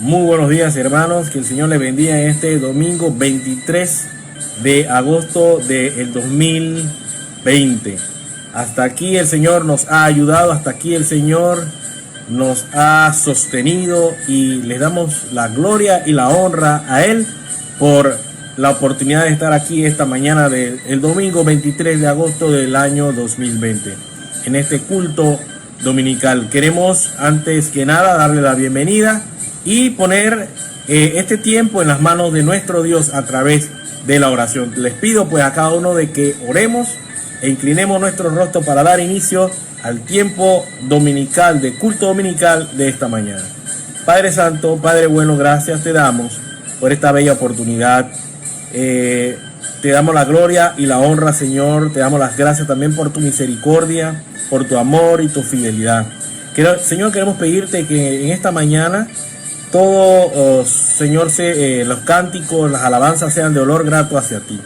Muy buenos días, hermanos, que el Señor les bendiga en este domingo 23 de agosto del 2020. Hasta aquí el Señor nos ha ayudado, hasta aquí el Señor nos ha sostenido y le damos la gloria y la honra a Él por la oportunidad de estar aquí esta mañana del domingo 23 de agosto del año 2020 en este culto dominical. Queremos antes que nada darle la bienvenida y poner este tiempo en las manos de nuestro Dios a través de la oración. Les pido pues a cada uno de que oremos e inclinemos nuestro rostro para dar inicio al tiempo dominical, de culto dominical de esta mañana. Padre Santo, Padre bueno, gracias te damos por esta bella oportunidad. Te damos la gloria y la honra, Señor. Te damos las gracias también por tu misericordia, por tu amor y tu fidelidad. Señor, queremos pedirte que en esta mañana todo, Señor, los cánticos, las alabanzas sean de olor grato hacia ti.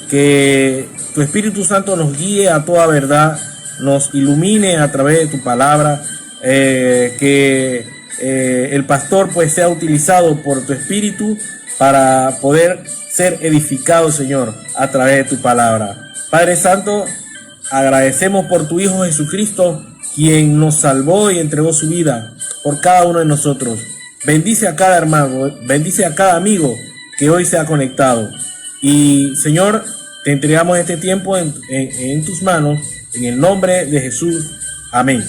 Que tu Espíritu Santo nos guíe a toda verdad, nos ilumine a través de tu palabra, que el pastor pues sea utilizado por tu Espíritu para poder ser edificado, Señor, a través de tu palabra. Padre Santo, agradecemos por tu Hijo Jesucristo, quien nos salvó y entregó su vida por cada uno de nosotros. Bendice a cada hermano, bendice a cada amigo que hoy se ha conectado. Y Señor, te entregamos este tiempo en tus manos, en el nombre de Jesús. Amén.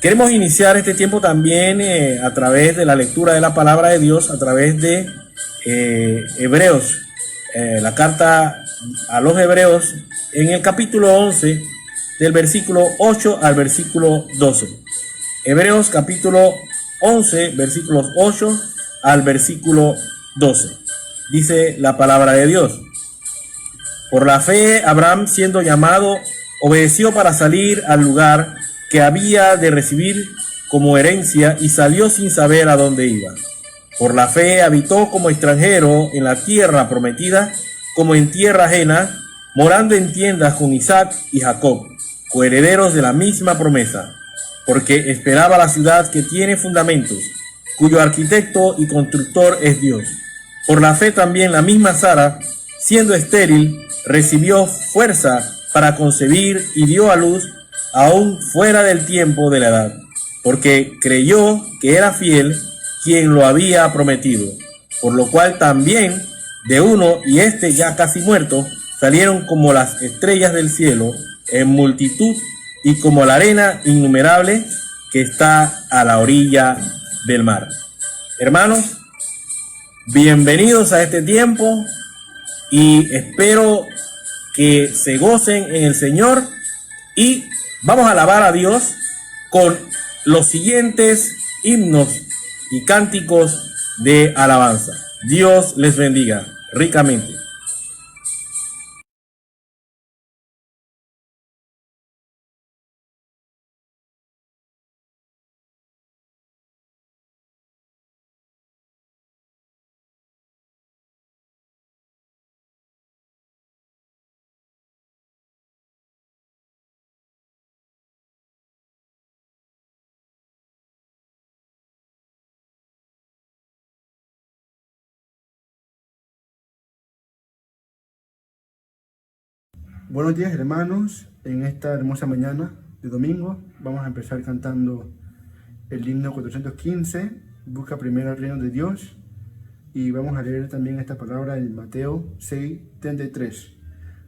Queremos iniciar este tiempo también a través de la lectura de la palabra de Dios, a través de Hebreos, la carta a los Hebreos, en el capítulo 11, del versículo 8 al versículo 12. Hebreos capítulo 11, versículos 8 al versículo 12. Dice la palabra de Dios: por la fe, Abraham, siendo llamado, obedeció para salir al lugar que había de recibir como herencia y salió sin saber a dónde iba. Por la fe habitó como extranjero en la tierra prometida, como en tierra ajena, morando en tiendas con Isaac y Jacob, coherederos de la misma promesa, porque esperaba la ciudad que tiene fundamentos, cuyo arquitecto y constructor es Dios. Por la fe también la misma Sara, siendo estéril, recibió fuerza para concebir y dio a luz aún fuera del tiempo de la edad, porque creyó que era fiel quien lo había prometido, por lo cual también de uno, y este ya casi muerto, salieron como las estrellas del cielo en multitud y como la arena innumerable que está a la orilla del mar. Hermanos, bienvenidos a este tiempo y espero que se gocen en el Señor, y vamos a alabar a Dios con los siguientes himnos y cánticos de alabanza. Dios les bendiga ricamente. Buenos días, hermanos. En esta hermosa mañana de domingo vamos a empezar cantando el himno 415, busca primero el reino de Dios, y vamos a leer también esta palabra en Mateo 6:33.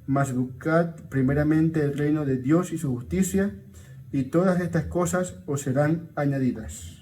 Mas buscad primeramente el reino de Dios y su justicia, y todas estas cosas os serán añadidas.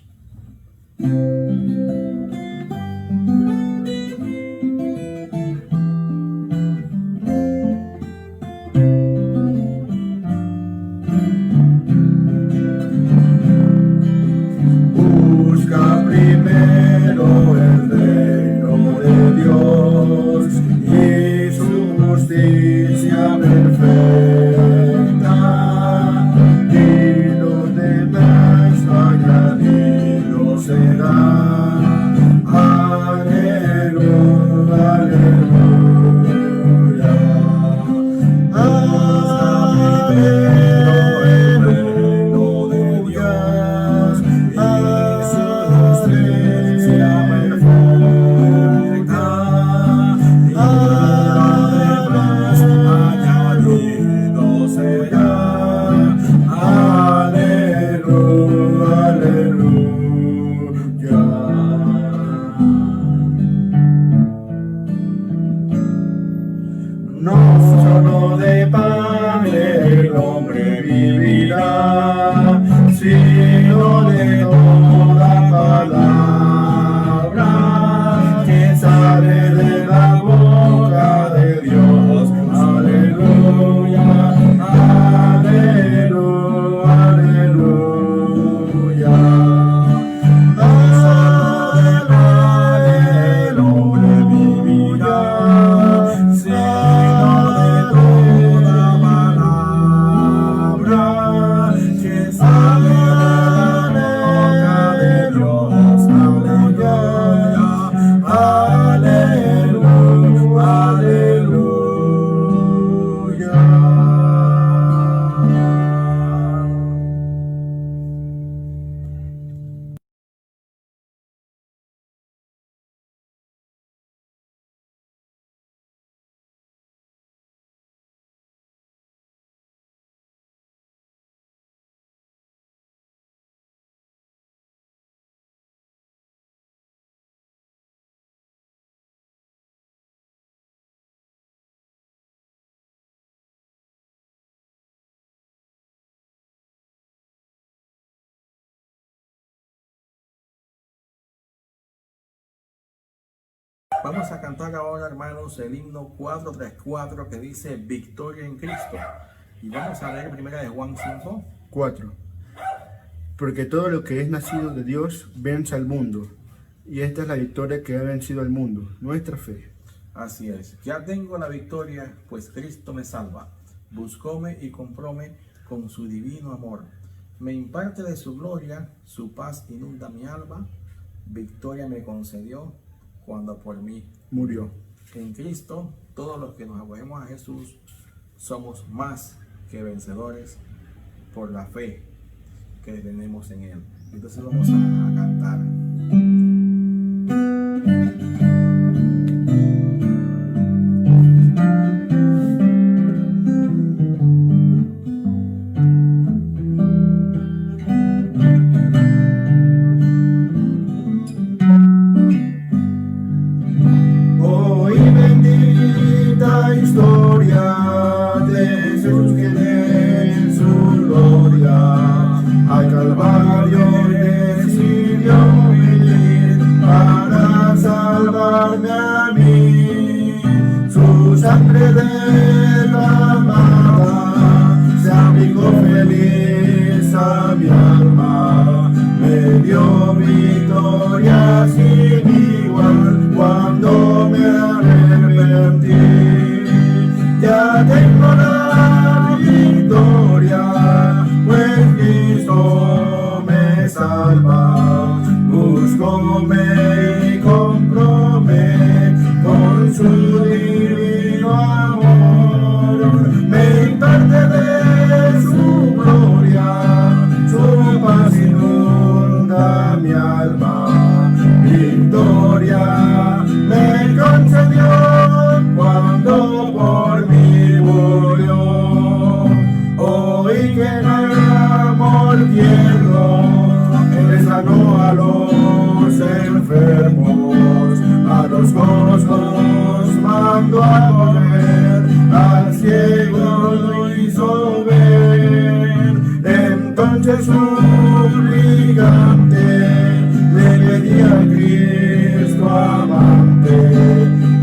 sale de la boca de Dios. Aleluya, aleluya, aleluya. Aleluya, mi vida, sino de toda palabra que sale de la boca de Dios. Aleluya, aleluya, Vamos a cantar ahora, hermanos, el himno 434 que dice Victoria en Cristo. Y vamos a leer primera de Juan 5. 4. Porque todo lo que es nacido de Dios vence al mundo, y esta es la victoria que ha vencido al mundo, nuestra fe. Así es. Ya tengo la victoria, pues Cristo me salva. Buscóme y compróme con su divino amor. Me imparte de su gloria, su paz inunda mi alma. Victoria me concedió cuando por mí Murió. En Cristo, todos los que nos acogemos a Jesús somos más que vencedores por la fe que tenemos en Él. Entonces vamos a cantar. Hoy bendita historia de Jesús que en su gloria al Calvario decidió venir para salvarme a mí. Su sangre derramada se aplicó feliz a mi alma, me dio victoria sin igual cuando me arrepentí. Ya tengo la victoria, pues Cristo me salva. Buscóme y compróme con su divino amor. Me imparte de su gloria, su paz inunda mi alma. Victoria me concedió cuando por mí murió. Hoy que en amor tierno Él sanó a los enfermos, a los cojos mandó a correr, al ciego lo hizo ver. Entonces suplicante le pedí a Cristo amante,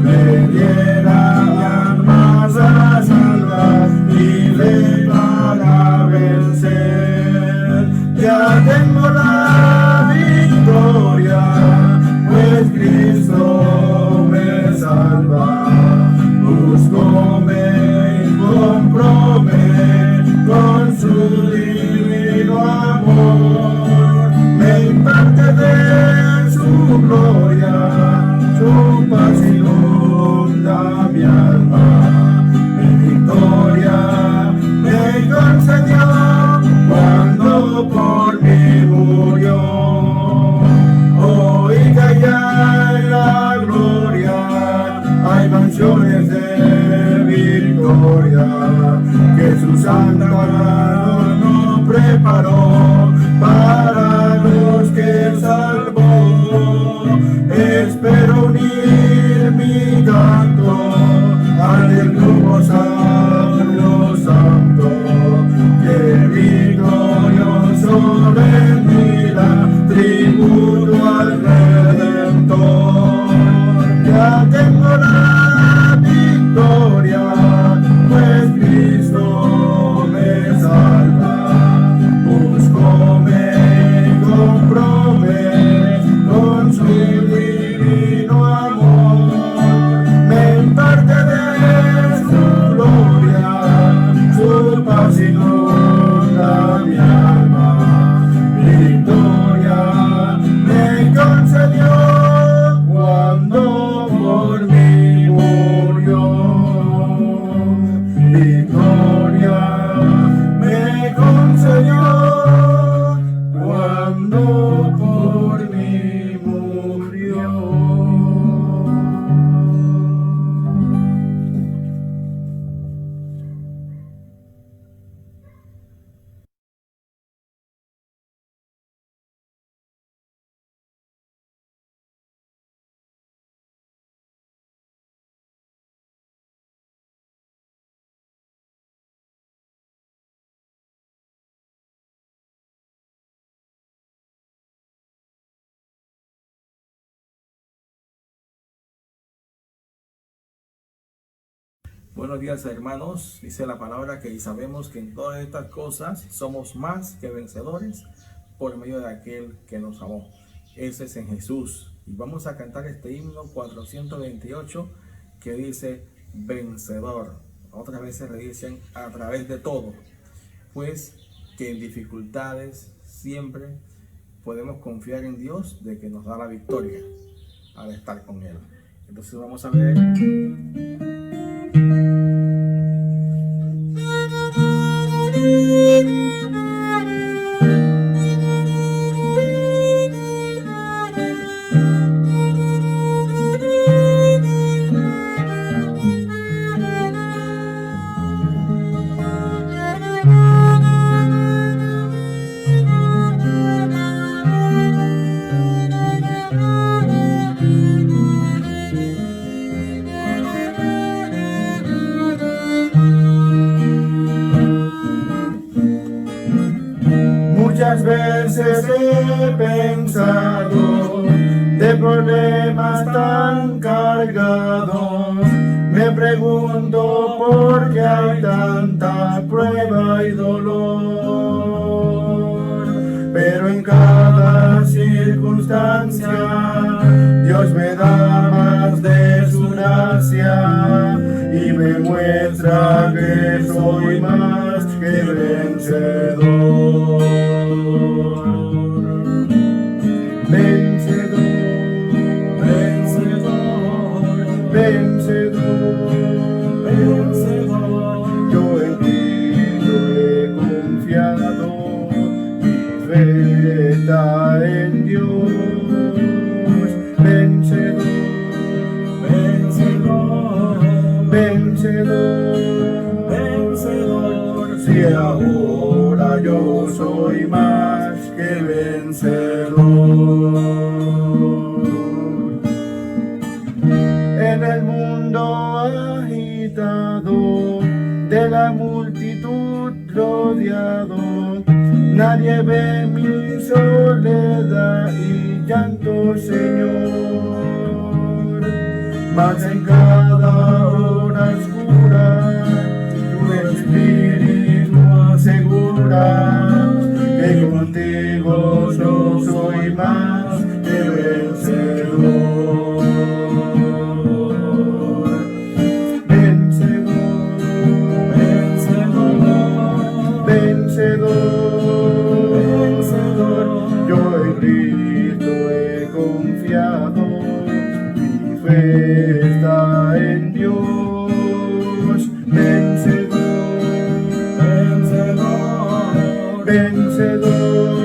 le diera más a salvar y le para vencer. Ya tengo la victoria, pues Cristo me salva. Buscóme y compróme con su divino amor. Me imparte de su gloria, su paz inunda mi alma. Mi victoria me concedió cuando por mí murió. Hoy que allá en la gloria hay mansiones de victoria que su santa mano preparó para los que salvó. Espero unir mi canto al del grupo santo, santo, que victorioso rendida tributo al Redentor. Ya Buenos días, hermanos. Dice la palabra que sabemos que en todas estas cosas somos más que vencedores por medio de aquel que nos amó. Ese es en Jesús. Y vamos a cantar este himno 428 que dice vencedor. Otras veces le dicen a través de todo. Pues que en dificultades siempre podemos confiar en Dios de que nos da la victoria al estar con Él. Entonces vamos a ver. Muchas veces he pensado de problemas tan cargados. Me pregunto por qué hay tanta prueba y dolor. Pero en cada circunstancia Dios me da más de su gracia y me muestra que soy más que vencedor. Vencedor, vencedor, vencedor, vencedor. Yo en Cristo he confiado, mi fe está en Dios. Vencedor, vencedor, vencedor, vencedor. Si ahora yo soy más que vencedor. En el mundo agitado, de la multitud rodeado, nadie ve mi soledad y llanto, Señor. Mas en cada hora oscura, tu espíritu asegura que contigo yo soy más que vencedor. Vencedor, vencedor, vencedor, vencedor. Yo en Cristo he confiado, mi fe está en Dios. Vencedor, vencedor, vencedor,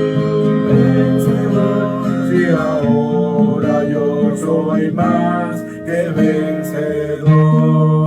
vencedor. Si ahora yo soy más que vencedor.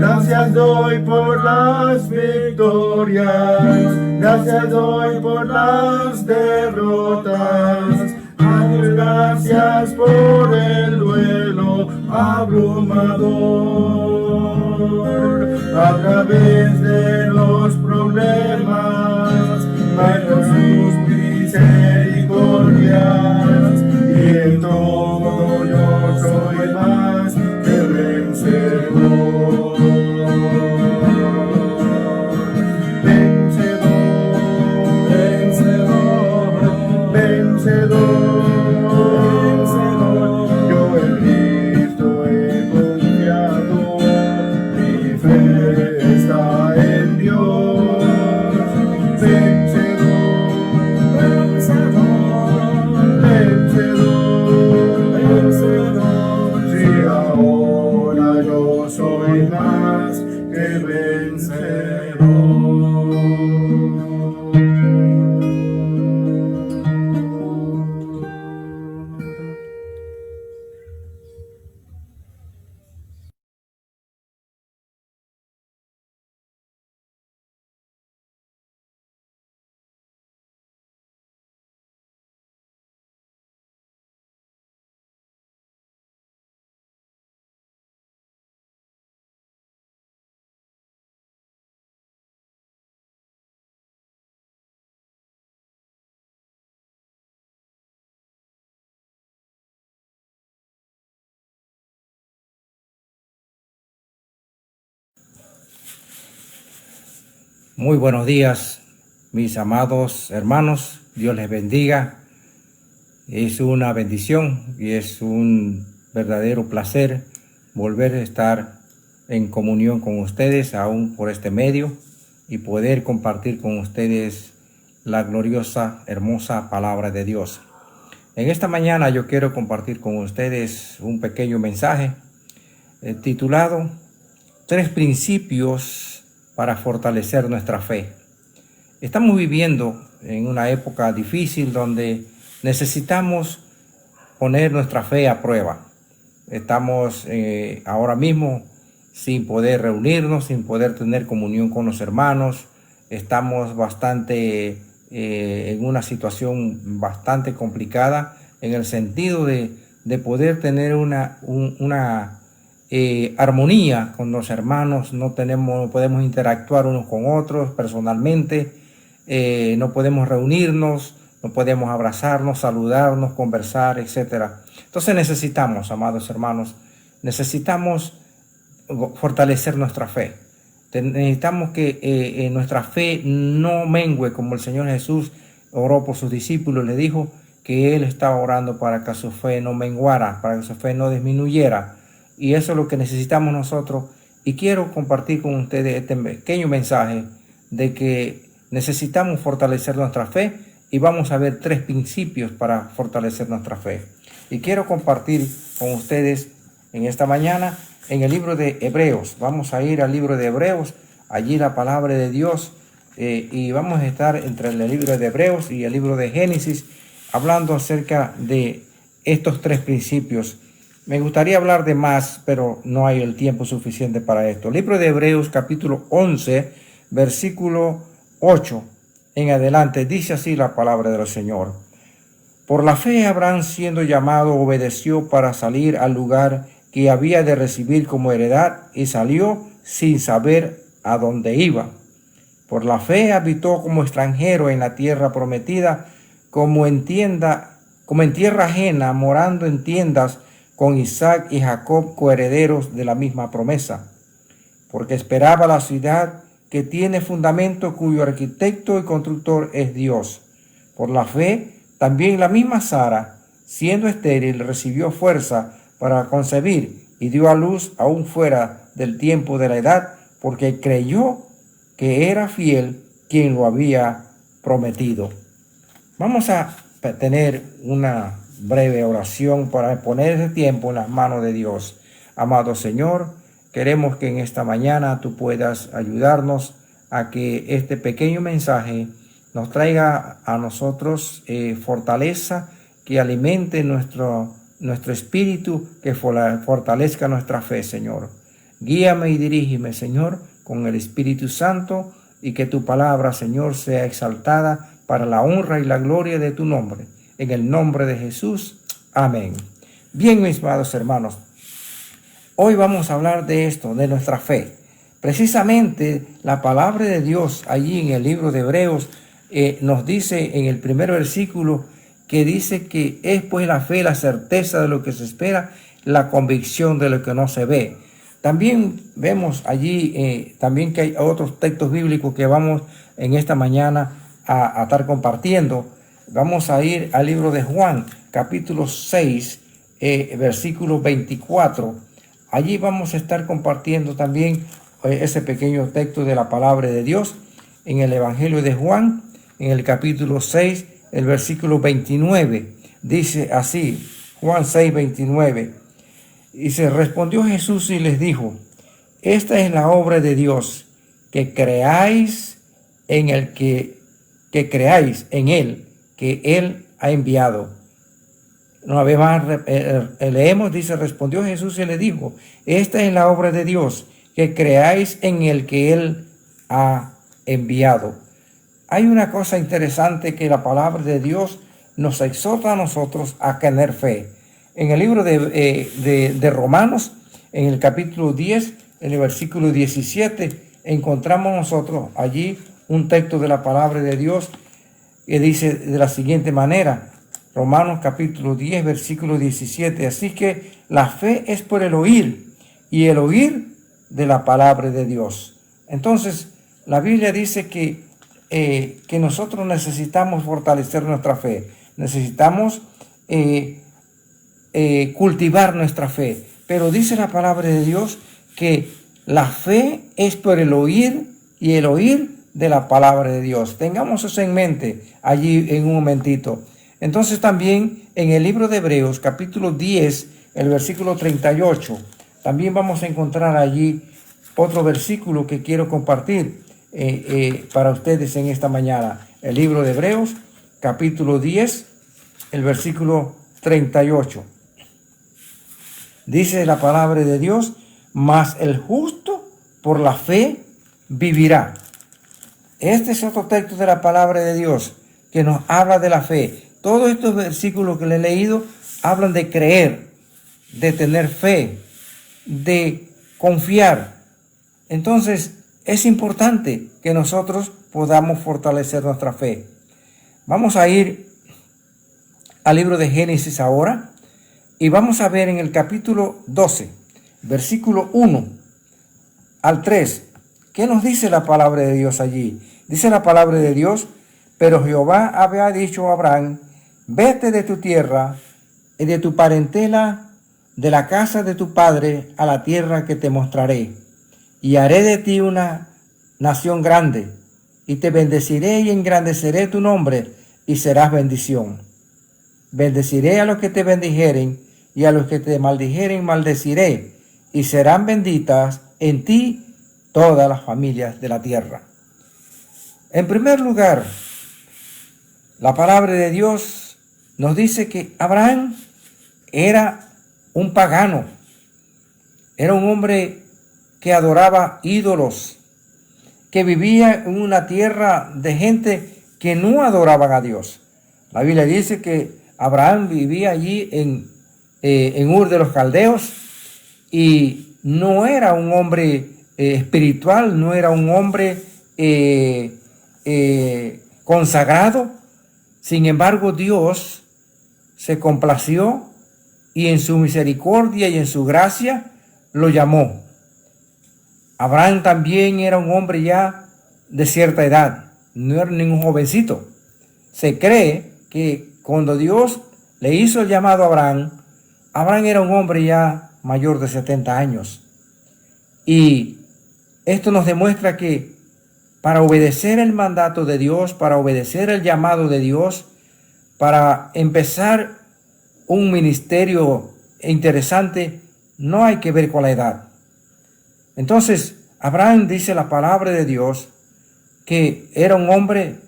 Gracias doy por las victorias, gracias doy por las derrotas. Ay, gracias por el duelo abrumador. A través de los problemas, veo sus misericordias y en todo yo soy más que vencedor. Está en Dios. Muy buenos días, mis amados hermanos. Dios les bendiga. Es una bendición y es un verdadero placer volver a estar en comunión con ustedes, aún por este medio, y poder compartir con ustedes la gloriosa, hermosa palabra de Dios. En esta mañana yo quiero compartir con ustedes un pequeño mensaje titulado 3 principios para fortalecer nuestra fe. Estamos viviendo en una época difícil donde necesitamos poner nuestra fe a prueba. Estamos ahora mismo sin poder reunirnos, sin poder tener comunión con los hermanos. Estamos bastante en una situación bastante complicada en el sentido de poder tener una armonía con los hermanos. No podemos interactuar unos con otros personalmente, no podemos reunirnos, no podemos abrazarnos, saludarnos, conversar, etc. Entonces necesitamos, amados hermanos, necesitamos fortalecer nuestra fe. Necesitamos que nuestra fe no mengue, como el Señor Jesús oró por sus discípulos. Le dijo que Él estaba orando para que su fe no menguara, para que su fe no disminuyera. Y eso es lo que necesitamos nosotros. Y quiero compartir con ustedes este pequeño mensaje de que necesitamos fortalecer nuestra fe, y vamos a ver 3 principios para fortalecer nuestra fe. Y quiero compartir con ustedes en esta mañana en el libro de Hebreos. Vamos a ir al libro de Hebreos, allí la palabra de Dios, y vamos a estar entre el libro de Hebreos y el libro de Génesis, hablando acerca de estos 3 principios. Me gustaría hablar de más, pero no hay el tiempo suficiente para esto. Libro de Hebreos, capítulo 11, versículo 8 en adelante, dice así la palabra del Señor. Por la fe Abraham, siendo llamado, obedeció para salir al lugar que había de recibir como heredad, y salió sin saber a dónde iba. Por la fe habitó como extranjero en la tierra prometida, como en tierra ajena, morando en tiendas con Isaac y Jacob, coherederos de la misma promesa, porque esperaba la ciudad que tiene fundamento, cuyo arquitecto y constructor es Dios. Por la fe, también la misma Sara, siendo estéril, recibió fuerza para concebir y dio a luz aún fuera del tiempo de la edad, porque creyó que era fiel quien lo había prometido. Vamos a tener una breve oración para poner ese tiempo en las manos de Dios. Amado Señor, queremos que en esta mañana tú puedas ayudarnos a que este pequeño mensaje nos traiga a nosotros fortaleza, que alimente nuestro espíritu, que fortalezca nuestra fe, Señor. Guíame y dirígeme, Señor, con el Espíritu Santo, y que tu palabra, Señor, sea exaltada para la honra y la gloria de tu nombre. En el nombre de Jesús. Amén. Bien, mis amados hermanos, hoy vamos a hablar de esto, de nuestra fe. Precisamente la palabra de Dios allí en el libro de Hebreos nos dice en el primer versículo, que dice que es pues la fe la certeza de lo que se espera, la convicción de lo que no se ve. También vemos allí también que hay otros textos bíblicos que vamos en esta mañana a estar compartiendo. Vamos a ir al libro de Juan, capítulo 6, versículo 24. Allí vamos a estar compartiendo también ese pequeño texto de la palabra de Dios en el Evangelio de Juan, en el capítulo 6, el versículo 29. Dice así, Juan 6, 29. Dice, respondió Jesús y les dijo, esta es la obra de Dios, que creáis en el que creáis en Él, que Él ha enviado. Una vez más leemos, dice, respondió Jesús y le dijo, esta es la obra de Dios, que creáis en el que Él ha enviado. Hay una cosa interesante que la palabra de Dios nos exhorta a nosotros a tener fe. En el libro de Romanos, en el capítulo 10, en el versículo 17, encontramos nosotros allí un texto de la palabra de Dios que dice de la siguiente manera, Romanos capítulo 10, versículo 17, así que la fe es por el oír, y el oír de la palabra de Dios. Entonces, la Biblia dice que nosotros necesitamos fortalecer nuestra fe, necesitamos cultivar nuestra fe, pero dice la palabra de Dios que la fe es por el oír y el oír de la palabra de Dios. Tengamos eso en mente allí en un momentito. Entonces también en el libro de Hebreos, capítulo 10, el versículo 38, también vamos a encontrar allí otro versículo que quiero compartir para ustedes en esta mañana. El libro de Hebreos, capítulo 10, el versículo 38. Dice la palabra de Dios: mas el justo por la fe vivirá. Este es otro texto de la palabra de Dios que nos habla de la fe. Todos estos versículos que le he leído hablan de creer, de tener fe, de confiar. Entonces, es importante que nosotros podamos fortalecer nuestra fe. Vamos a ir al libro de Génesis ahora y vamos a ver en el capítulo 12, versículo 1 al 3. ¿Qué nos dice la palabra de Dios allí? Dice la palabra de Dios: pero Jehová había dicho a Abraham: vete de tu tierra y de tu parentela, de la casa de tu padre, a la tierra que te mostraré, y haré de ti una nación grande, y te bendeciré y engrandeceré tu nombre, y serás bendición. Bendeciré a los que te bendijeren, y a los que te maldijeren maldeciré, y serán benditas en ti todas las familias de la tierra. En primer lugar, la palabra de Dios nos dice que Abraham era un pagano, era un hombre que adoraba ídolos, que vivía en una tierra de gente que no adoraban a Dios. La Biblia dice que Abraham vivía allí en Ur de los Caldeos y no era un hombre espiritual, no era un hombre consagrado. Sin embargo, Dios se complació y en su misericordia y en su gracia lo llamó. Abraham también era un hombre ya de cierta edad, no era ningún jovencito. Se cree que cuando Dios le hizo el llamado a Abraham, Abraham era un hombre ya mayor de 70 años. Y esto nos demuestra que para obedecer el mandato de Dios, para obedecer el llamado de Dios, para empezar un ministerio interesante, no hay que ver con la edad. Entonces, Abraham, dice la palabra de Dios, que era un hombre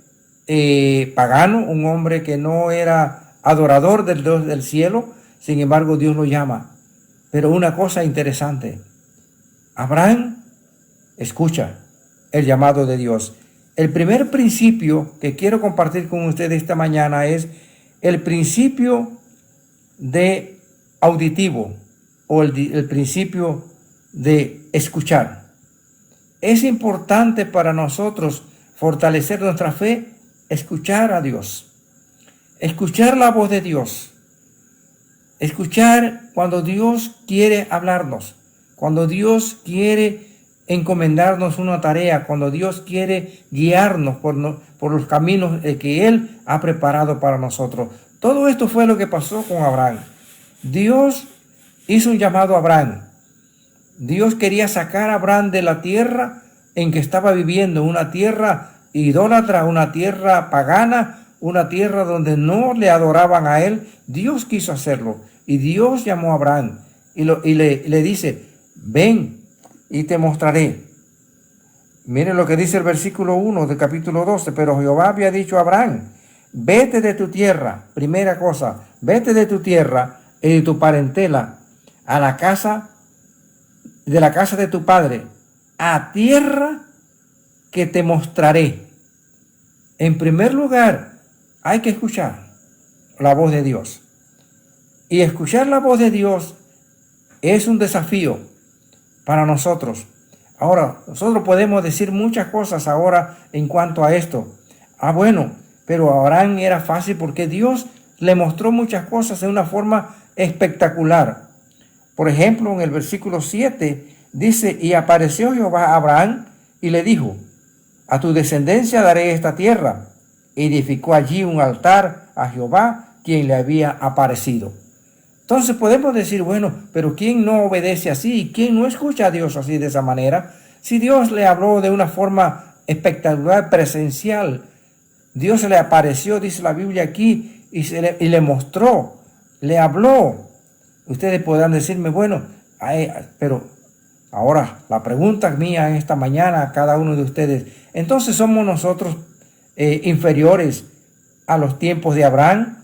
pagano, un hombre que no era adorador del Dios del cielo. Sin embargo, Dios lo llama. Pero una cosa interesante, Abraham escucha el llamado de Dios. El primer principio que quiero compartir con ustedes esta mañana es el principio de auditivo o el principio de escuchar. Es importante para nosotros fortalecer nuestra fe, escuchar a Dios, escuchar la voz de Dios, escuchar cuando Dios quiere hablarnos, cuando Dios quiere encomendarnos una tarea, cuando Dios quiere guiarnos por los caminos que Él ha preparado para nosotros. Todo esto fue lo que pasó con Abraham. Dios hizo un llamado a Abraham. Dios quería sacar a Abraham de la tierra en que estaba viviendo, una tierra idólatra, una tierra pagana, una tierra donde no le adoraban a él. Dios quiso hacerlo y Dios llamó a Abraham y le dice: ven y te mostraré. Miren lo que dice el versículo 1 del capítulo 12. Pero Jehová había dicho a Abraham: vete de tu tierra, primera cosa, vete de tu tierra y de tu parentela a la casa de tu padre, a tierra que te mostraré. En primer lugar, hay que escuchar la voz de Dios. Y escuchar la voz de Dios es un desafío para nosotros. Ahora, nosotros podemos decir muchas cosas ahora en cuanto a esto. Bueno, pero a Abraham era fácil porque Dios le mostró muchas cosas de una forma espectacular. Por ejemplo, en el versículo 7 dice: y apareció Jehová a Abraham y le dijo: a tu descendencia daré esta tierra. Edificó allí un altar a Jehová, quien le había aparecido. Entonces podemos decir, bueno, pero ¿quién no obedece así? ¿Quién no escucha a Dios así de esa manera? Si Dios le habló de una forma espectacular, presencial, Dios se le apareció, dice la Biblia aquí, y le mostró, le habló. Ustedes podrán decirme, bueno, pero ahora la pregunta mía en esta mañana a cada uno de ustedes, entonces somos nosotros inferiores a los tiempos de Abraham.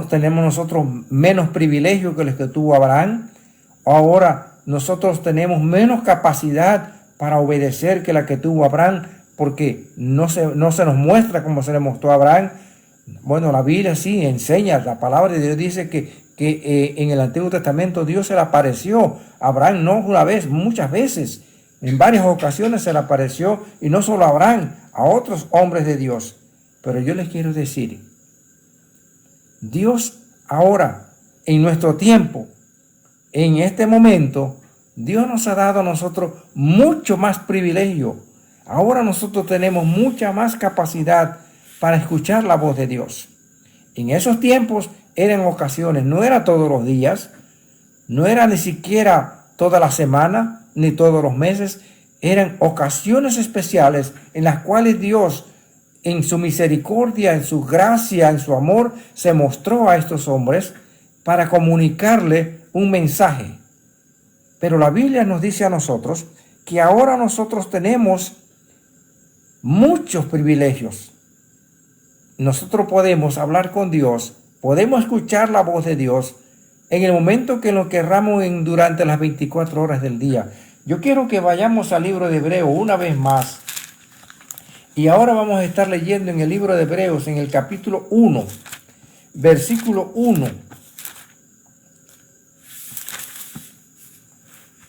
Tenemos nosotros menos privilegios que los que tuvo Abraham. Ahora nosotros tenemos menos capacidad para obedecer que la que tuvo Abraham, porque no se nos muestra como se le mostró a Abraham. Bueno, la Biblia sí enseña, la palabra de Dios dice que en el Antiguo Testamento Dios se le apareció a Abraham, no una vez, muchas veces. En varias ocasiones se le apareció, y no solo a Abraham, a otros hombres de Dios. Pero yo les quiero decir, Dios ahora, en nuestro tiempo, en este momento, Dios nos ha dado a nosotros mucho más privilegio. Ahora nosotros tenemos mucha más capacidad para escuchar la voz de Dios. En esos tiempos eran ocasiones, no era todos los días, no era ni siquiera toda la semana, ni todos los meses. Eran ocasiones especiales en las cuales Dios, en su misericordia, en su gracia, en su amor, se mostró a estos hombres para comunicarle un mensaje. Pero la Biblia nos dice a nosotros que ahora nosotros tenemos muchos privilegios. Nosotros podemos hablar con Dios, podemos escuchar la voz de Dios en el momento que lo querramos durante las 24 horas del día. Yo quiero que vayamos al libro de Hebreos una vez más. Y ahora vamos a estar leyendo en el libro de Hebreos, en el capítulo 1, versículo 1.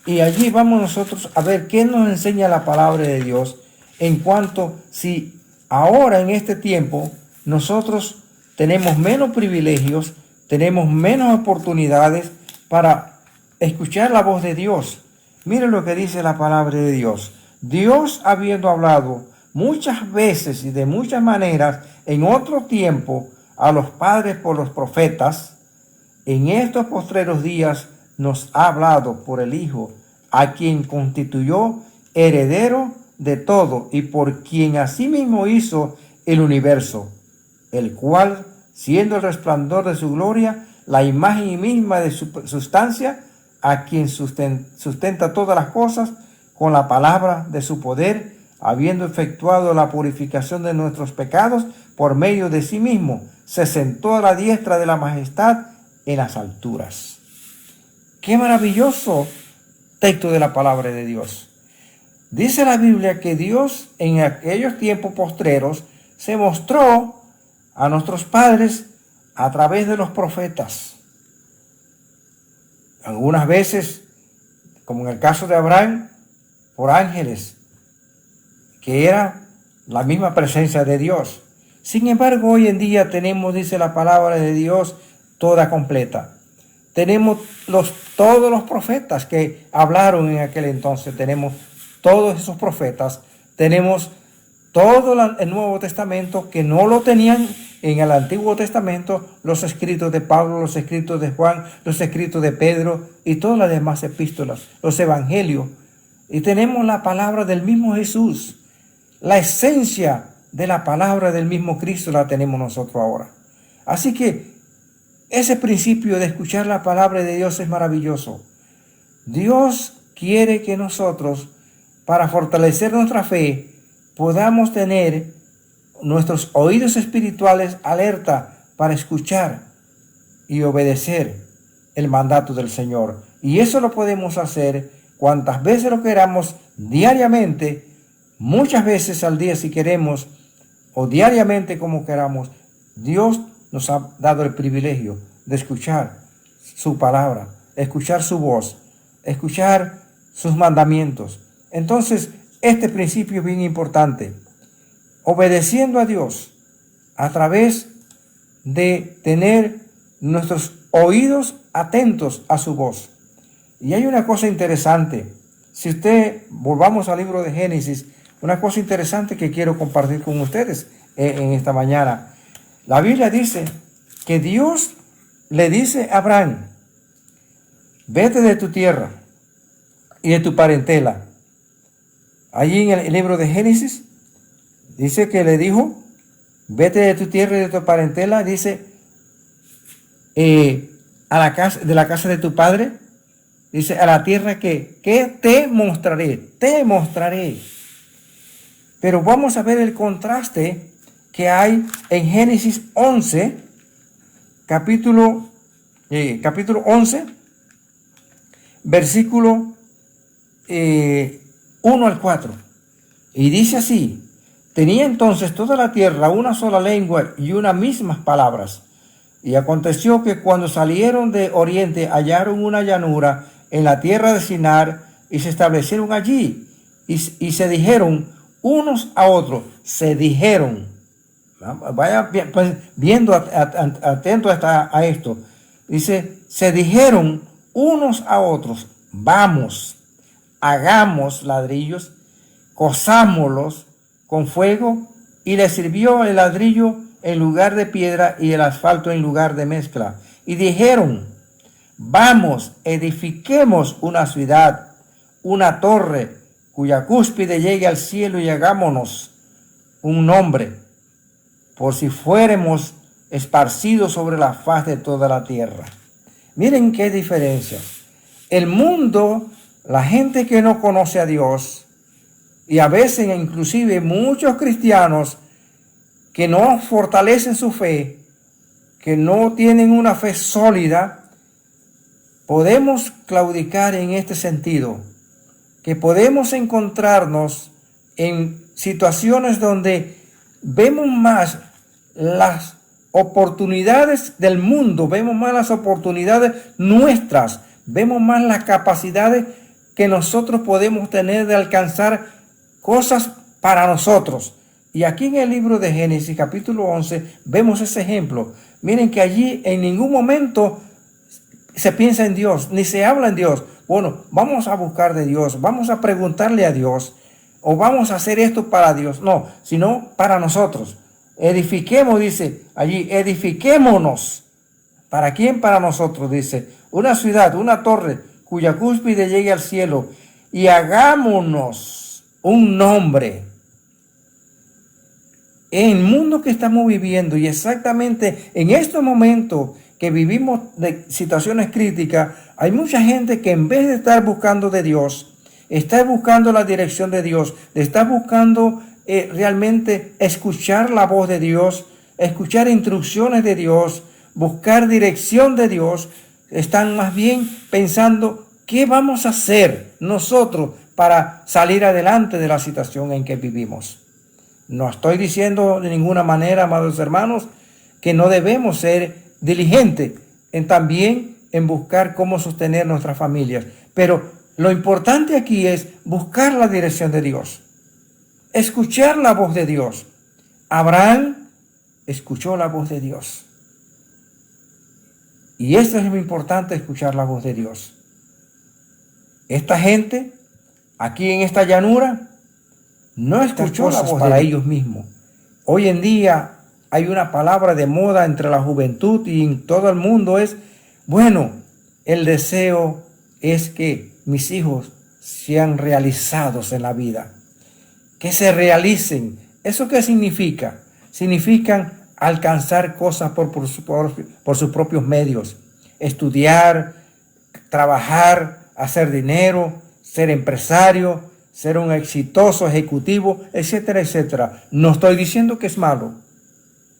Y allí vamos nosotros a ver qué nos enseña la palabra de Dios en cuanto si ahora en este tiempo nosotros tenemos menos privilegios, tenemos menos oportunidades para escuchar la voz de Dios. Miren lo que dice la palabra de Dios. Dios, habiendo hablado muchas veces y de muchas maneras en otro tiempo a los padres por los profetas, en estos postreros días nos ha hablado por el Hijo, a quien constituyó heredero de todo y por quien asimismo hizo el universo, el cual, siendo el resplandor de su gloria, la imagen misma de su sustancia, a quien sustenta todas las cosas con la palabra de su poder, habiendo efectuado la purificación de nuestros pecados por medio de sí mismo, se sentó a la diestra de la majestad en las alturas. ¡Qué maravilloso texto de la palabra de Dios! Dice la Biblia que Dios en aquellos tiempos postreros se mostró a nuestros padres a través de los profetas. Algunas veces, como en el caso de Abraham, por ángeles, que era la misma presencia de Dios. Sin embargo, hoy en día tenemos, dice la palabra de Dios, toda completa. Tenemos todos los profetas que hablaron en aquel entonces. Tenemos todos esos profetas. Tenemos todo el Nuevo Testamento que no lo tenían en el Antiguo Testamento, los escritos de Pablo, los escritos de Juan, los escritos de Pedro y todas las demás epístolas, los evangelios. Y tenemos la palabra del mismo Jesús. La esencia de la palabra del mismo Cristo la tenemos nosotros ahora. Así que ese principio de escuchar la palabra de Dios es maravilloso. Dios quiere que nosotros, para fortalecer nuestra fe, podamos tener nuestros oídos espirituales alerta para escuchar y obedecer el mandato del Señor. Y eso lo podemos hacer cuantas veces lo queramos, diariamente, muchas veces al día si queremos, o diariamente como queramos. Dios nos ha dado el privilegio de escuchar su palabra, escuchar su voz, escuchar sus mandamientos. Entonces, este principio es bien importante. Obedeciendo a Dios a través de tener nuestros oídos atentos a su voz. Y hay una cosa interesante. Si volvamos al libro de Génesis, una cosa interesante que quiero compartir con ustedes en esta mañana. La Biblia dice que Dios le dice a Abraham: vete de tu tierra y de tu parentela. Allí en el libro de Génesis dice que le dijo: vete de tu tierra y de tu parentela, dice, a la casa, de la casa de tu padre, dice, a la tierra que te mostraré. Pero vamos a ver el contraste que hay en Génesis 11, capítulo 11, versículo 1 al 4. Y dice así: tenía entonces toda la tierra una sola lengua y unas mismas palabras. Y aconteció que cuando salieron de oriente hallaron una llanura en la tierra de Sinar y se establecieron allí. Y se dijeron unos a otros, vaya pues, viendo atento a esto. Dice, se dijeron unos a otros: vamos, hagamos ladrillos, cozámoslos con fuego. Y le sirvió el ladrillo en lugar de piedra y el asfalto en lugar de mezcla. Y dijeron: vamos, edifiquemos una ciudad, una torre, cuya cúspide llegue al cielo, y hagámonos un nombre, por si fuéramos esparcidos sobre la faz de toda la tierra. Miren qué diferencia. El mundo, la gente que no conoce a Dios, y a veces inclusive muchos cristianos que no fortalecen su fe, que no tienen una fe sólida, podemos claudicar en este sentido, que podemos encontrarnos en situaciones donde vemos más las oportunidades del mundo, vemos más las oportunidades nuestras, vemos más las capacidades que nosotros podemos tener de alcanzar cosas para nosotros. Y aquí en el libro de Génesis, capítulo 11, vemos ese ejemplo. Miren que allí en ningún momento se piensa en Dios, ni se habla en Dios. Bueno, vamos a buscar de Dios, vamos a preguntarle a Dios, o vamos a hacer esto para Dios. No, sino para nosotros. Edifiquemos, dice allí, edifiquémonos. ¿Para quién? Para nosotros, dice. Una ciudad, una torre, cuya cúspide llegue al cielo, y hagámonos un nombre. En el mundo que estamos viviendo, y exactamente en estos momentos que vivimos de situaciones críticas, hay mucha gente que en vez de estar buscando de Dios, está buscando la dirección de Dios, está buscando realmente escuchar la voz de Dios, escuchar instrucciones de Dios, buscar dirección de Dios. Están más bien pensando qué vamos a hacer nosotros para salir adelante de la situación en que vivimos. No estoy diciendo de ninguna manera, amados hermanos, que no debemos ser diligentes también en buscar cómo sostener nuestras familias. Pero lo importante aquí es buscar la dirección de Dios, escuchar la voz de Dios. Abraham escuchó la voz de Dios. Y esto es muy importante, escuchar la voz de Dios. Esta gente, aquí en esta llanura, no escuchó la voz para ellos mismos. Hoy en día hay una palabra de moda entre la juventud y en todo el mundo es, bueno, el deseo es que mis hijos sean realizados en la vida, que se realicen. ¿Eso qué significa? Significan alcanzar cosas por sus propios medios, estudiar, trabajar, hacer dinero, ser empresario, ser un exitoso ejecutivo, etcétera, etcétera. No estoy diciendo que es malo,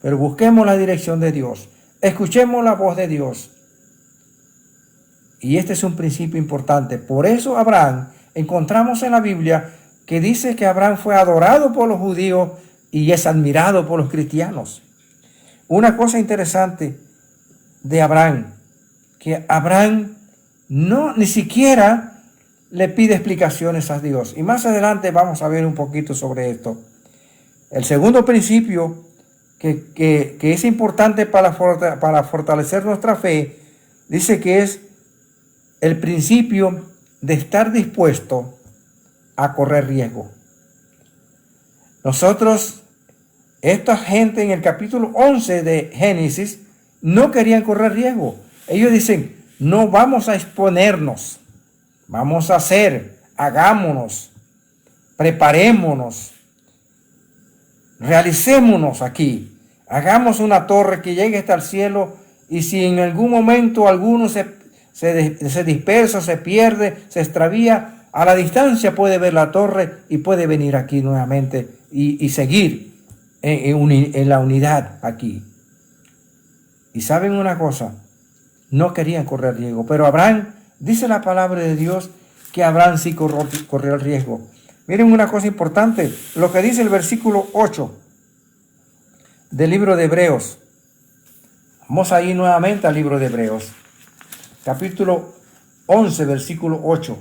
pero busquemos la dirección de Dios, escuchemos la voz de Dios. Y este es un principio importante. Por eso Abraham, encontramos en la Biblia que dice que Abraham fue adorado por los judíos y es admirado por los cristianos. Una cosa interesante de Abraham, que Abraham ni siquiera le pide explicaciones a Dios. Y más adelante vamos a ver un poquito sobre esto. El segundo principio que es importante para fortalecer nuestra fe, dice que es el principio de estar dispuesto a correr riesgo. Nosotros, esta gente en el capítulo 11 de Génesis, no querían correr riesgo. Ellos dicen, no vamos a exponernos, vamos a hacer, hagámonos, preparémonos, realicémonos aquí, hagamos una torre que llegue hasta el cielo, y si en algún momento alguno se dispersa, se pierde, se extravía, a la distancia puede ver la torre y puede venir aquí nuevamente y seguir en la unidad aquí. Y saben una cosa, no querían correr riesgo, pero Abraham, dice la palabra de Dios, que Abraham sí corrió el riesgo. Miren una cosa importante, lo que dice el versículo 8 del libro de Hebreos. Vamos a ir nuevamente al libro de Hebreos, capítulo 11, versículo 8.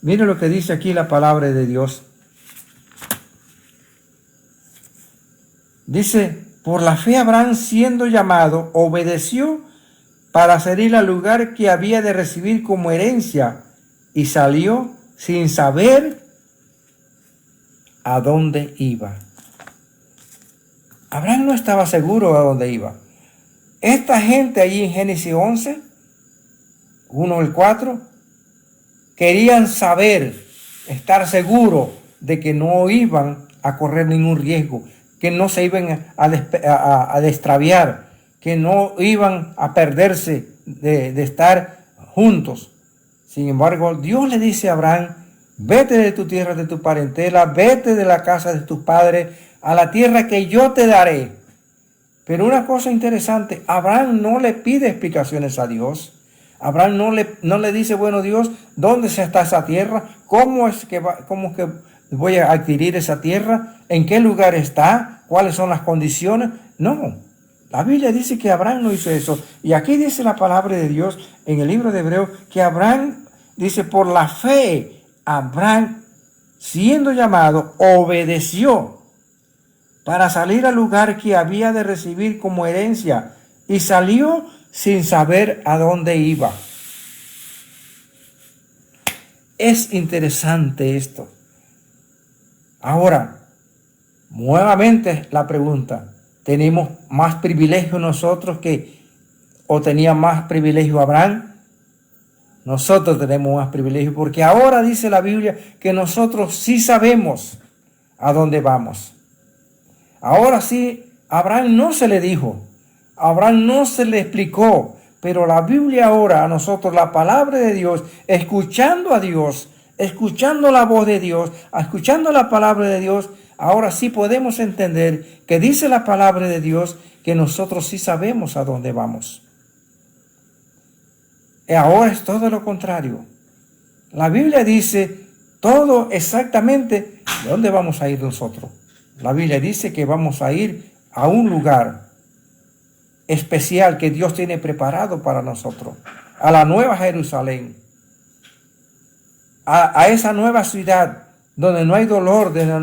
Miren lo que dice aquí la palabra de Dios. Dice, por la fe Abraham, siendo llamado, obedeció para salir al lugar que había de recibir como herencia, y salió sin saber a dónde iba. Abraham no estaba seguro a dónde iba. Esta gente allí en Génesis 11, 1 al 4, querían saber, estar seguros de que no iban a correr ningún riesgo, que no se iban a extraviar, que no iban a perderse de estar juntos. Sin embargo, Dios le dice a Abraham, vete de tu tierra, de tu parentela, vete de la casa de tus padres, a la tierra que yo te daré. Pero una cosa interesante, Abraham no le pide explicaciones a Dios. Abraham no le dice, bueno, Dios, ¿dónde está esa tierra? ¿Cómo es que voy a adquirir esa tierra? ¿En qué lugar está? ¿Cuáles son las condiciones? No, la Biblia dice que Abraham no hizo eso. Y aquí dice la palabra de Dios en el libro de Hebreos que Abraham dice, por la fe, Abraham, siendo llamado, obedeció para salir al lugar que había de recibir como herencia, y salió sin saber a dónde iba. Es interesante esto. Ahora, nuevamente la pregunta, ¿tenemos más privilegio nosotros o tenía más privilegio Abraham? Nosotros tenemos más privilegio porque ahora dice la Biblia que nosotros sí sabemos a dónde vamos. Ahora sí, Abraham no se le dijo, Abraham no se le explicó, pero la Biblia ahora a nosotros, la palabra de Dios, escuchando a Dios, escuchando la voz de Dios, escuchando la palabra de Dios, ahora sí podemos entender que dice la palabra de Dios que nosotros sí sabemos a dónde vamos. Y ahora es todo lo contrario. La Biblia dice todo exactamente de dónde vamos a ir nosotros. La Biblia dice que vamos a ir a un lugar especial que Dios tiene preparado para nosotros, a la nueva Jerusalén, a esa nueva ciudad donde no hay dolor, donde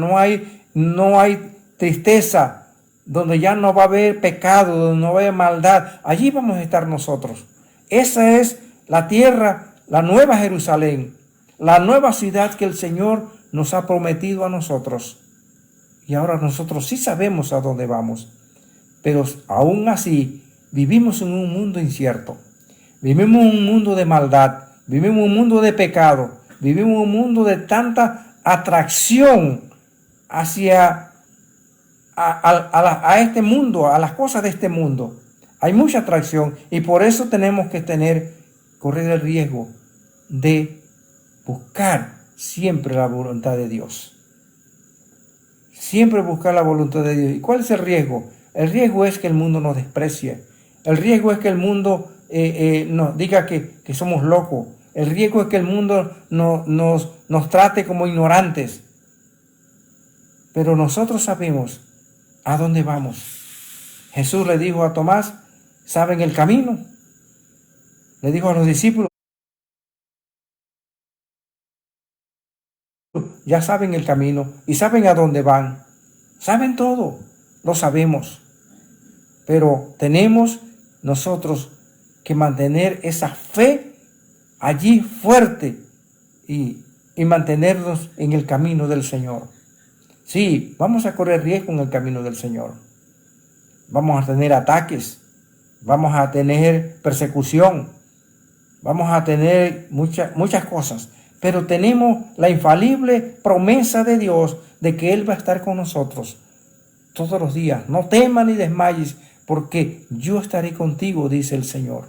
no hay tristeza, donde ya no va a haber pecado, donde no va a haber maldad. Allí vamos a estar nosotros. Esa es la tierra, la nueva Jerusalén, la nueva ciudad que el Señor nos ha prometido a nosotros. Y ahora nosotros sí sabemos a dónde vamos, pero aún así vivimos en un mundo incierto, vivimos en un mundo de maldad, vivimos en un mundo de pecado, vivimos en un mundo de tanta atracción hacia a este mundo, a las cosas de este mundo. Hay mucha atracción y por eso tenemos que correr el riesgo de buscar siempre la voluntad de Dios. Siempre buscar la voluntad de Dios. ¿Y cuál es el riesgo? El riesgo es que el mundo nos desprecie. El riesgo es que el mundo nos diga que somos locos. El riesgo es que el mundo nos trate como ignorantes. Pero nosotros sabemos a dónde vamos. Jesús le dijo a Tomás, ¿saben el camino? Le dijo a los discípulos, ya saben el camino y saben a dónde van. Saben todo, lo sabemos. Pero tenemos nosotros que mantener esa fe allí fuerte y mantenernos en el camino del Señor. Sí, vamos a correr riesgo en el camino del Señor. Vamos a tener ataques, vamos a tener persecución, vamos a tener muchas cosas. Pero tenemos la infalible promesa de Dios de que Él va a estar con nosotros todos los días. No temas ni desmayes, porque yo estaré contigo, dice el Señor.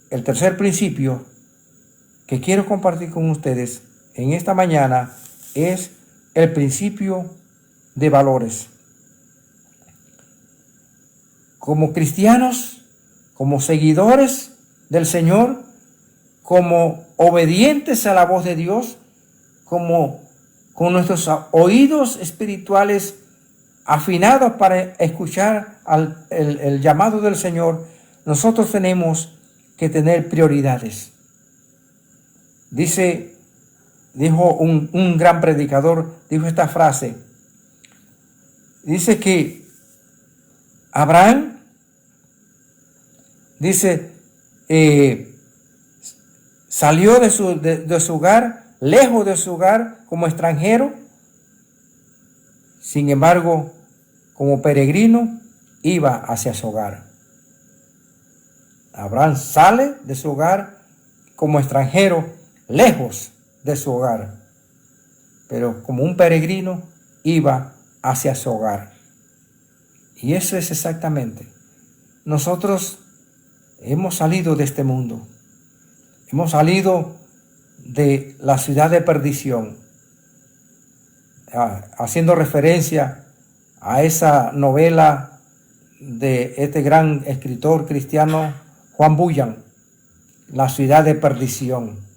El tercer principio que quiero compartir con ustedes en esta mañana es el principio de valores. Como cristianos, como seguidores del Señor, como obedientes a la voz de Dios, como con nuestros oídos espirituales afinados para escuchar el llamado del Señor, nosotros tenemos que tener prioridades. Dijo un gran predicador, dijo esta frase. Dice que Abraham, salió de su hogar, lejos de su hogar, como extranjero. Sin embargo, como peregrino, iba hacia su hogar. Abraham sale de su hogar como extranjero, lejos de su hogar, pero como un peregrino iba hacia su hogar. Y eso es exactamente. Nosotros hemos salido de este mundo. Hemos salido de la ciudad de perdición, haciendo referencia a esa novela de este gran escritor cristiano Juan Bunyan, La ciudad de perdición.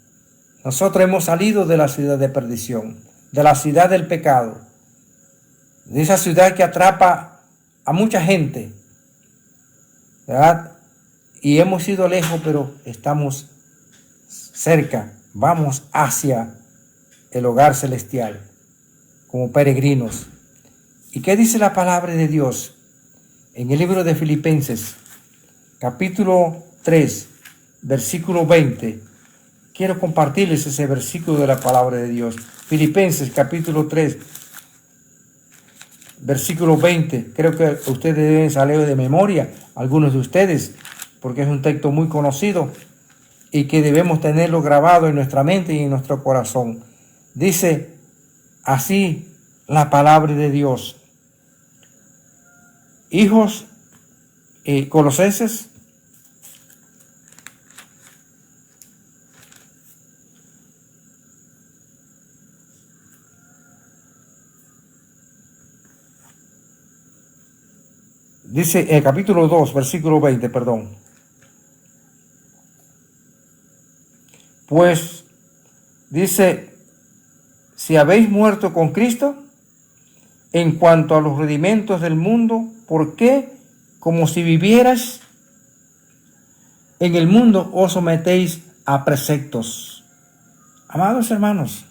Nosotros hemos salido de la ciudad de perdición, de la ciudad del pecado, de esa ciudad que atrapa a mucha gente, ¿verdad? Y hemos ido lejos, pero estamos cerca, vamos hacia el hogar celestial como peregrinos. ¿Y qué dice la palabra de Dios en el libro de Filipenses, capítulo 3, versículo 20? Quiero compartirles ese versículo de la palabra de Dios. Filipenses, capítulo 3, versículo 20. Creo que ustedes deben saber de memoria, algunos de ustedes, porque es un texto muy conocido y que debemos tenerlo grabado en nuestra mente y en nuestro corazón. Dice así la palabra de Dios. Hijos Colosenses, dice capítulo 2, versículo 20, perdón. Pues dice, si habéis muerto con Cristo, en cuanto a los rudimentos del mundo, ¿por qué? Como si vivierais en el mundo, os sometéis a preceptos. Amados hermanos,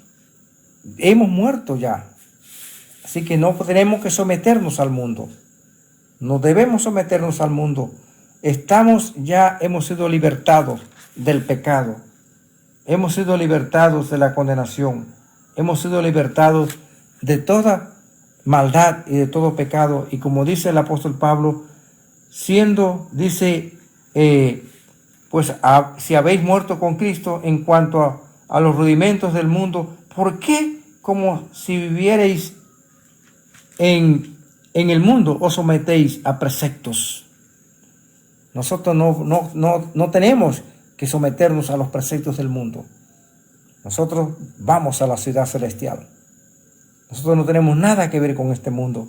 hemos muerto ya. Así que no tenemos que someternos al mundo. No debemos someternos al mundo. Hemos sido libertados del pecado. Hemos sido libertados de la condenación. Hemos sido libertados de toda maldad y de todo pecado. Y como dice el apóstol Pablo, si habéis muerto con Cristo en cuanto a los rudimentos del mundo, ¿por qué como si vivierais en el mundo os sometéis a preceptos? Nosotros no tenemos que someternos a los preceptos del mundo. Nosotros vamos a la ciudad celestial. Nosotros no tenemos nada que ver con este mundo.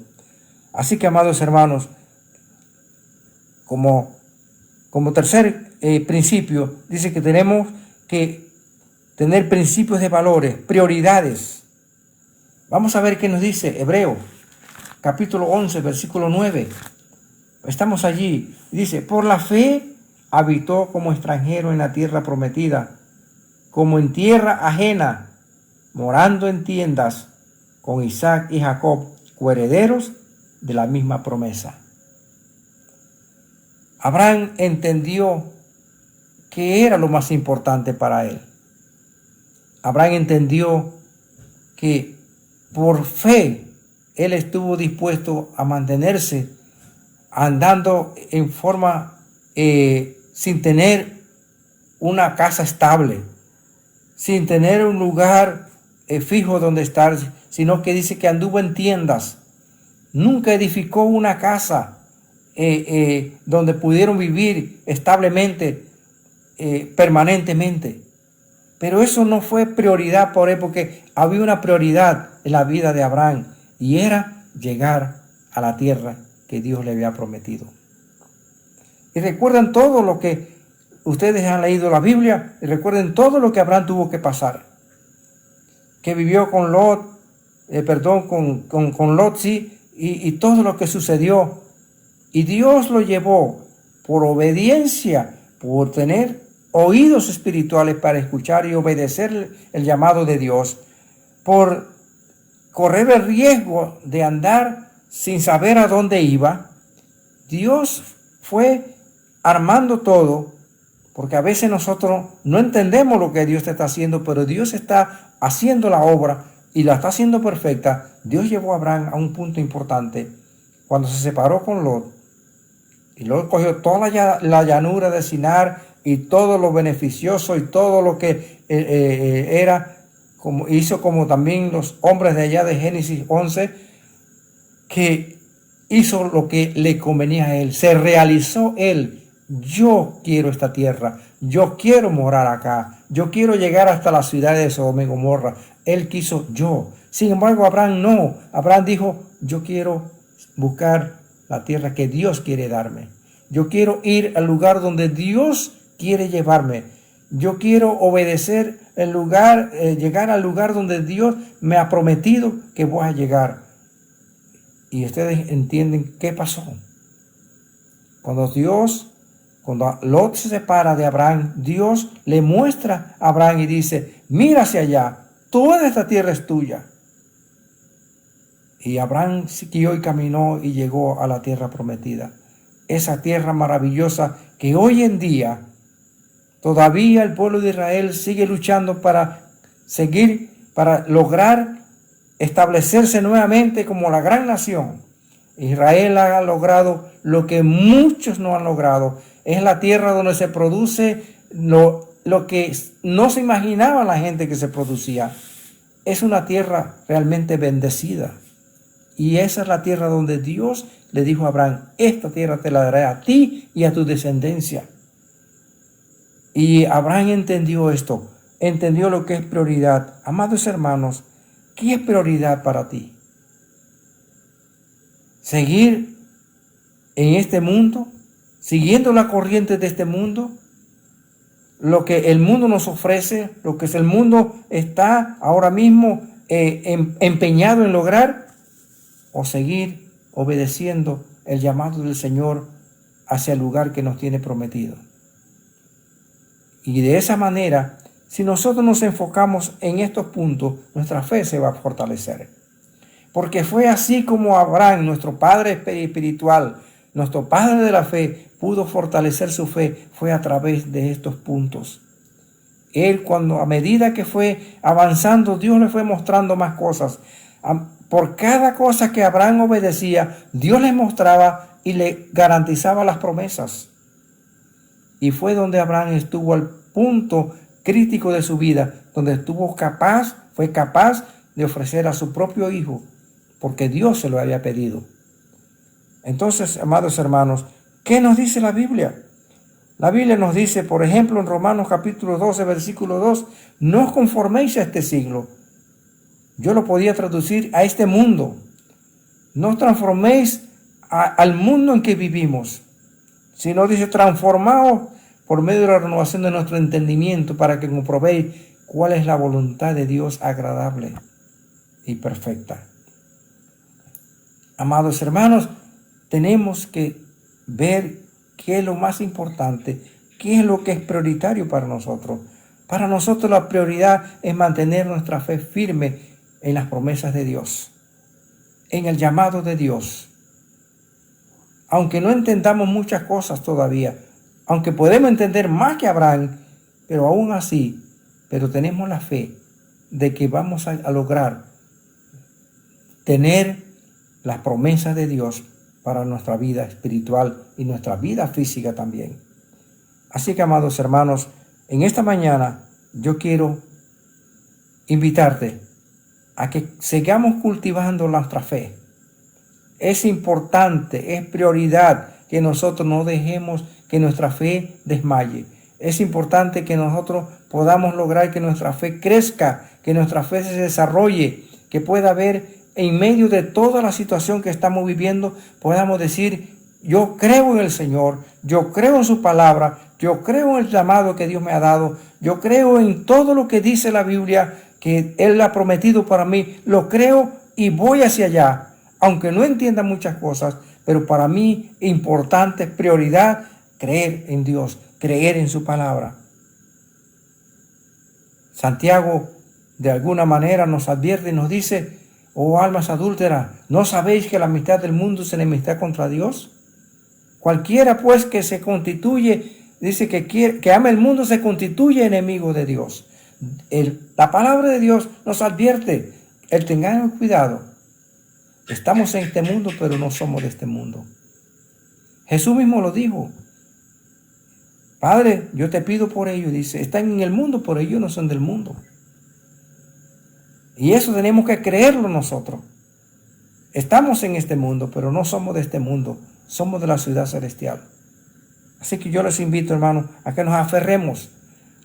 Así que, amados hermanos, como tercer principio, dice que tenemos que tener principios de valores, prioridades. Vamos a ver qué nos dice Hebreo, capítulo 11, versículo 9. Estamos allí. Dice, por la fe habitó como extranjero en la tierra prometida, como en tierra ajena, morando en tiendas con Isaac y Jacob, coherederos de la misma promesa. Abraham entendió que era lo más importante para él. Abraham entendió que por fe, él estuvo dispuesto a mantenerse andando en forma sin tener una casa estable, sin tener un lugar fijo donde estar, sino que dice que anduvo en tiendas. Nunca edificó una casa donde pudieron vivir establemente, permanentemente. Pero eso no fue prioridad por él, porque había una prioridad en la vida de Abraham, y era llegar a la tierra que Dios le había prometido. Y recuerden todo lo que ustedes han leído la Biblia, y recuerden todo lo que Abraham tuvo que pasar. Que vivió con Lot, con Lot, sí, y todo lo que sucedió. Y Dios lo llevó por obediencia, por tener oídos espirituales para escuchar y obedecer el llamado de Dios, por correr el riesgo de andar sin saber a dónde iba. Dios fue armando todo, porque a veces nosotros no entendemos lo que Dios está haciendo, pero Dios está haciendo la obra y la está haciendo perfecta. Dios llevó a Abraham a un punto importante cuando se separó con Lot, y Lot cogió toda la llanura de Sinar y todo lo beneficioso y todo lo que era, como hizo, como también los hombres de allá de Génesis 11, que hizo lo que le convenía a él, se realizó él. Yo quiero esta tierra, yo quiero morar acá, yo quiero llegar hasta la ciudad de Sodoma y Gomorra. Él quiso yo. Sin embargo, Abraham no. Abraham dijo, yo quiero buscar la tierra que Dios quiere darme. Yo quiero ir al lugar donde Dios quiere llevarme. Yo quiero obedecer el lugar, llegar al lugar donde Dios me ha prometido que voy a llegar. Y ustedes entienden qué pasó. Cuando Lot se separa de Abraham, Dios le muestra a Abraham y dice, mira hacia allá, toda esta tierra es tuya. Y Abraham siguió y caminó y llegó a la tierra prometida. Esa tierra maravillosa que hoy en día todavía el pueblo de Israel sigue luchando para lograr establecerse nuevamente como la gran nación. Israel ha logrado lo que muchos no han logrado. Es la tierra donde se produce lo que no se imaginaba la gente que se producía. Es una tierra realmente bendecida. Y esa es la tierra donde Dios le dijo a Abraham, esta tierra te la daré a ti y a tu descendencia. Y Abraham entendió esto, entendió lo que es prioridad. Amados hermanos, ¿qué es prioridad para ti? ¿Seguir en este mundo? ¿Siguiendo la corriente de este mundo? Lo que el mundo nos ofrece, lo que el mundo está ahora mismo empeñado en lograr, o seguir obedeciendo el llamado del Señor hacia el lugar que nos tiene prometido. Y de esa manera, si nosotros nos enfocamos en estos puntos, nuestra fe se va a fortalecer. Porque fue así como Abraham, nuestro padre espiritual, nuestro padre de la fe, pudo fortalecer su fe, fue a través de estos puntos. Él, a medida que fue avanzando, Dios le fue mostrando más cosas. Por cada cosa que Abraham obedecía, Dios le mostraba y le garantizaba las promesas. Y fue donde Abraham estuvo al punto crítico de su vida, donde fue capaz de ofrecer a su propio hijo, porque Dios se lo había pedido. Entonces, amados hermanos, ¿qué nos dice la Biblia? La Biblia nos dice, por ejemplo, en Romanos capítulo 12, versículo 2, no os conforméis a este siglo. Yo lo podía traducir a este mundo. No os transforméis al mundo en que vivimos, sino dice, transformaos por medio de la renovación de nuestro entendimiento para que comprobéis cuál es la voluntad de Dios agradable y perfecta. Amados hermanos, tenemos que ver qué es lo más importante, qué es lo que es prioritario para nosotros. Para nosotros la prioridad es mantener nuestra fe firme en las promesas de Dios, en el llamado de Dios. Aunque no entendamos muchas cosas todavía, aunque podemos entender más que Abraham, pero aún así, tenemos la fe de que vamos a lograr tener las promesas de Dios para nuestra vida espiritual y nuestra vida física también. Así que, amados hermanos, en esta mañana yo quiero invitarte a que sigamos cultivando nuestra fe. Es importante, es prioridad que nosotros no dejemos que nuestra fe desmaye. Es importante que nosotros podamos lograr que nuestra fe crezca, que nuestra fe se desarrolle, que pueda haber en medio de toda la situación que estamos viviendo, podamos decir: yo creo en el Señor, yo creo en su palabra, yo creo en el llamado que Dios me ha dado, yo creo en todo lo que dice la Biblia, que Él ha prometido para mí, lo creo y voy hacia allá. Aunque no entienda muchas cosas, pero para mí importante, prioridad, creer en Dios, creer en su palabra. Santiago de alguna manera nos advierte y nos dice: oh almas adúlteras, ¿no sabéis que la amistad del mundo es enemistad contra Dios? Cualquiera pues que se constituye, dice que ama el mundo, se constituye enemigo de Dios. La palabra de Dios nos advierte: tengamos cuidado. Estamos en este mundo, pero no somos de este mundo. Jesús mismo lo dijo: Padre, yo te pido por ellos. Dice, están en el mundo, pero ellos no son del mundo. Y eso tenemos que creerlo nosotros. Estamos en este mundo, pero no somos de este mundo. Somos de la ciudad celestial. Así que yo les invito, hermanos, a que nos aferremos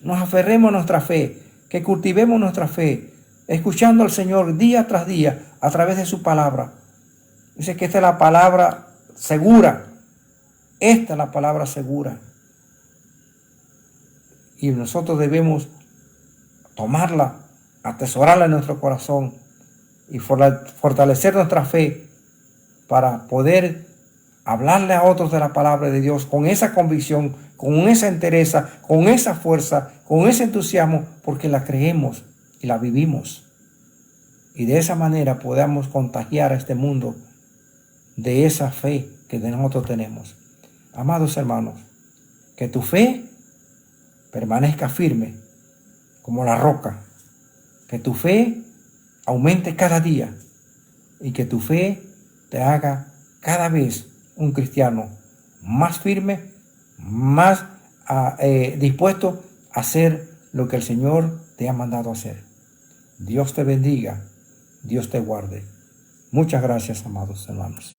a nuestra fe, que cultivemos nuestra fe, escuchando al Señor día tras día a través de su palabra. Dice que esta es la palabra segura. Esta es la palabra segura. Y nosotros debemos tomarla, atesorarla en nuestro corazón y fortalecer nuestra fe para poder hablarle a otros de la palabra de Dios con esa convicción, con esa entereza, con esa fuerza, con ese entusiasmo, porque la creemos y la vivimos. Y de esa manera podamos contagiar a este mundo de esa fe que nosotros tenemos. Amados hermanos, que tu fe permanezca firme como la roca. Que tu fe aumente cada día y que tu fe te haga cada vez un cristiano más firme, más dispuesto a hacer lo que el Señor te ha mandado hacer. Dios te bendiga, Dios te guarde. Muchas gracias, amados hermanos.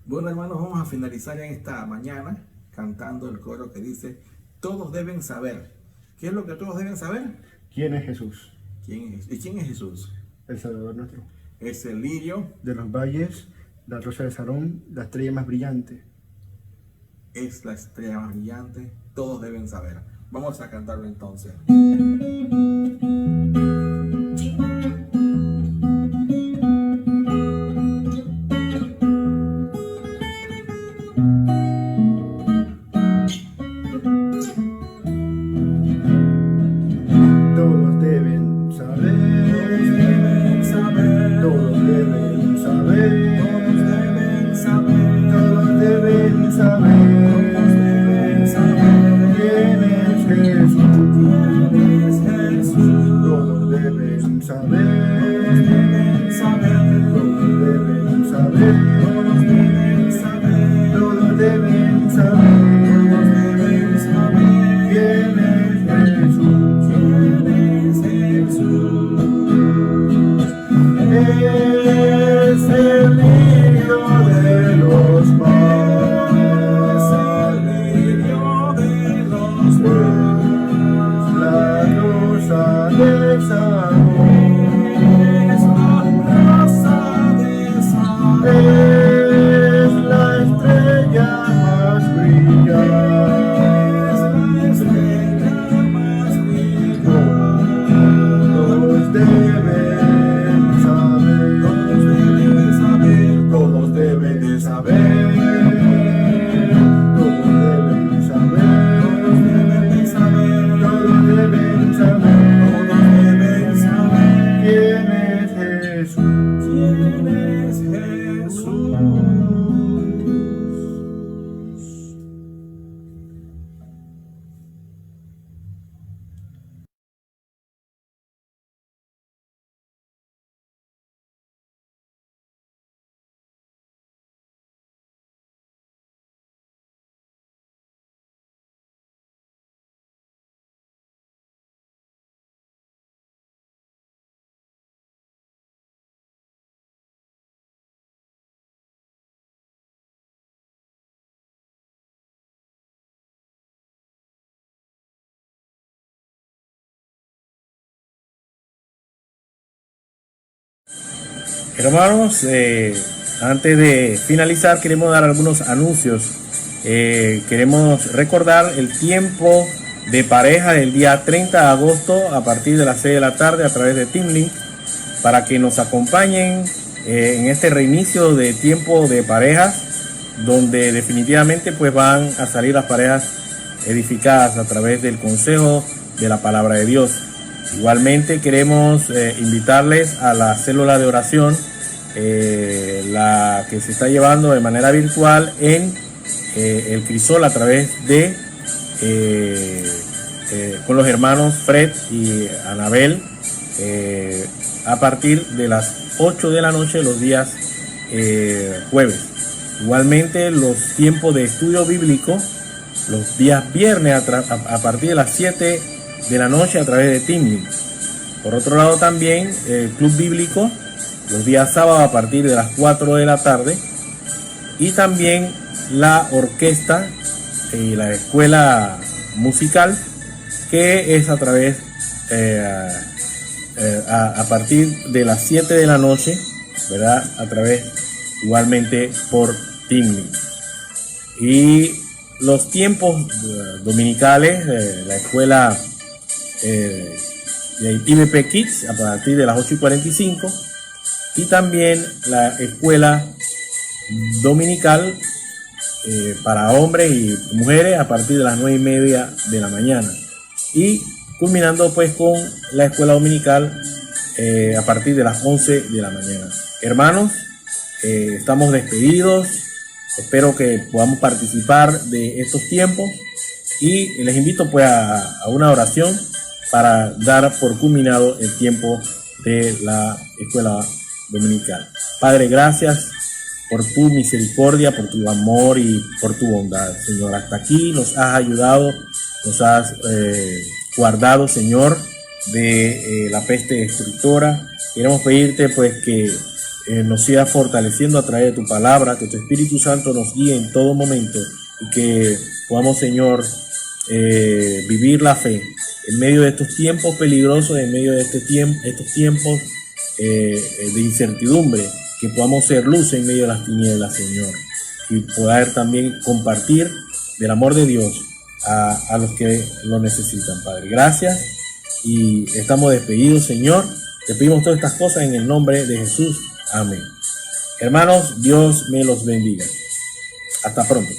Bueno, hermanos, vamos a finalizar en esta mañana cantando el coro que dice: todos deben saber. ¿Qué es lo que todos deben saber? ¿Quién es Jesús? ¿Quién es? ¿Y quién es Jesús? El Salvador nuestro. Es el lirio de los valles, la rosa de Sarón, la estrella más brillante. Es la estrella más brillante. Todos deben saber. Vamos a cantarlo entonces. La rosa de Sarón. Hermanos, antes de finalizar queremos dar algunos anuncios. Queremos recordar el tiempo de pareja del día 30 de agosto a partir de las 6 de la tarde a través de TeamLink, para que nos acompañen en este reinicio de tiempo de parejas, donde definitivamente pues van a salir las parejas edificadas a través del consejo de la palabra de Dios. Igualmente queremos invitarles a la célula de oración, la que se está llevando de manera virtual en el Crisol a través de con los hermanos Fred y Anabel, a partir de las 8 de la noche los días jueves. Igualmente los tiempos de estudio bíblico los días viernes a partir de las 7 de la noche a través de TeamLink. Por otro lado también el club bíblico los días sábados a partir de las 4 de la tarde, y también la orquesta y la escuela musical, que es a través a partir de las 7 de la noche, ¿verdad? A través igualmente por TeamLink. Y los tiempos dominicales, la escuela de IBP Kids a partir de las 8:45, y también la escuela dominical para hombres y mujeres a partir de las 9:30 de la mañana, y culminando pues con la escuela dominical a partir de las 11 de la mañana. Hermanos, estamos despedidos. Espero que podamos participar de estos tiempos, y les invito pues a una oración para dar por culminado el tiempo de la escuela dominical. Padre, gracias por tu misericordia, por tu amor y por tu bondad, Señor. Hasta aquí nos has ayudado, nos has guardado, Señor, de la peste destructora. Queremos pedirte pues que nos sigas fortaleciendo a través de tu palabra, que tu Espíritu Santo nos guíe en todo momento, y que podamos, Señor, vivir la fe en medio de estos tiempos peligrosos, en medio de estos tiempos de incertidumbre, que podamos ser luz en medio de las tinieblas, Señor, y poder también compartir del amor de Dios a los que lo necesitan, Padre. Gracias, y estamos despedidos, Señor. Te pedimos todas estas cosas en el nombre de Jesús. Amén. Hermanos, Dios me los bendiga. Hasta pronto.